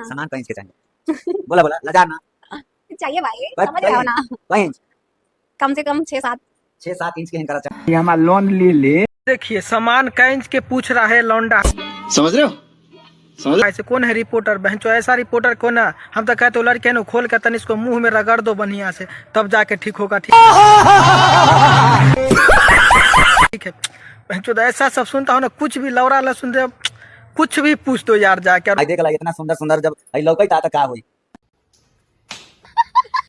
सामान 5 इंच के चाहिए। बोला बोला लजा ना चाहिए भाई, भाई, समझ रहे हो ना। 5 इंच कम से कम 6-7 इंच के हिंकरा चाहिए। हमारा लोन ले ले। देखिए सामान का इंच के पूछ रहा है लौंडा। समझ रहे हो? समझ ऐसे कौन है रिपोर्टर बहनचो, ऐसा रिपोर्टर कौन है? हम तो कहते हो लड़के नो खोल के तन इसको मुंह में रगड़ दो बढ़िया से, तब जाके ठीक होगा। ठीक है बहनचो, ऐसा सब सुनता हो ना, कुछ भी लौड़ा ला सुन दे, कुछ भी पूछ दो यार जाके। भाई देख ला इतना सुंदर सुंदर जब आई लौकई ता का होई।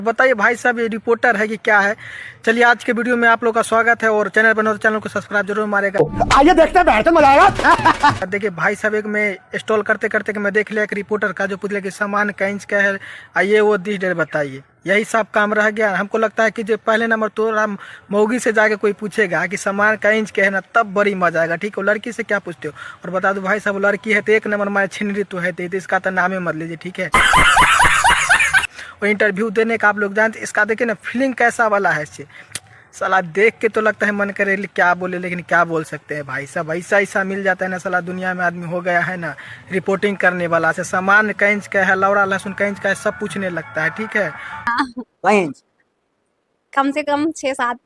बताइए भाई साहब ये रिपोर्टर है कि क्या है? चलिए आज के वीडियो में आप लोग का स्वागत है, और चैनल बनो तो चैनल को सब्सक्राइब जरूर मारेगा। आइए देखते हैं, बेहतर मजा आएगा। देखिए भाई साहब, एक मैं स्टॉल करते करते कि मैं देख लिया एक रिपोर्टर का जो पूछ लिया कि सामान का इंच क्या है, आइए वो डिश डेट बताइए। यही सब काम रह गया। हमको लगता है कि जो पहले नंबर तो मौगी से जाके कोई पूछेगा कि सामान का इंच क्या है ना, तब बड़ी मजा आएगा। ठीक है, लड़की से क्या पूछते हो? और बता दो भाई साहब, लड़की है तो एक नंबर में छिनरी तो है, तो इसका तो नाम ही मत लीजिए। ठीक है, वो इंटरव्यू देने का आप लोग जानते, इसका देखिए ना फीलिंग कैसा वाला है इससे। साला देख के तो लगता है मन करे क्या बोले, लेकिन क्या बोल सकते हैं भाई साहब। ऐसा ऐसा मिल जाता है ना, साला दुनिया में आदमी हो गया है ना रिपोर्टिंग करने वाला से। सामान का इंच क्या है, लौड़ा लहसुन का इंच क्या है, सब पूछने लगता है। ठीक है, 5 इंच कम से कम 6-7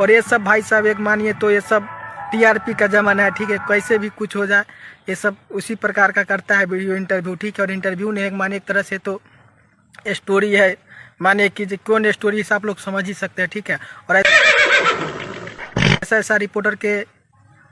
और ये सब भाई साहब एक मानिए तो ये सब टीआरपी का जमाना है। ठीक है, कैसे भी कुछ हो जाए, ये सब उसी प्रकार का करता है वीडियो इंटरव्यू। ठीक है, और इंटरव्यू ने एक माने एक तरह से तो स्टोरी है, माने कि कौन स्टोरी से आप लोग समझ ही सकते हैं। ठीक है, और ऐसा ऐसा रिपोर्टर के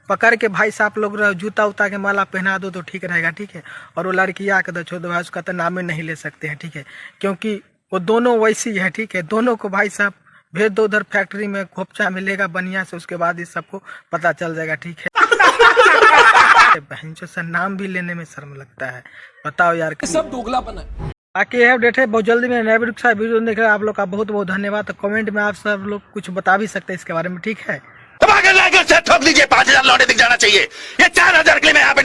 पकड़ के भाई साहब लोग जूता उता के माला पहना दो तो ठीक रहेगा। ठीक है, और वो लड़कियाँ का तो छोड़ दो भाई, उसका तो नाम ही नहीं ले सकते हैं। ठीक है, क्योंकि वो दोनों वैसी है। ठीक है, दोनों को भाई साहब भेज दो उधर फैक्ट्री में, खोपचा मिलेगा बढ़िया से, उसके बाद इस सबको पता चल जाएगा। ठीक है, बहनचोद से नाम भी लेने में शर्म लगता है। बताओ यार, सब दोगलापन है। बाकी है डेट है बहुत जल्दी में नया वीडियो के साथ। वीडियो देख रहे हैं आप लोग का बहुत बहुत धन्यवाद। तो कमेंट में आप सब लोग कुछ बता भी सकते हैं इसके बारे में। ठीक है, ठोक दीजिए, 5000 लौटे दिख जाना चाहिए। ये 4000 के लिए मैं यहाँ पे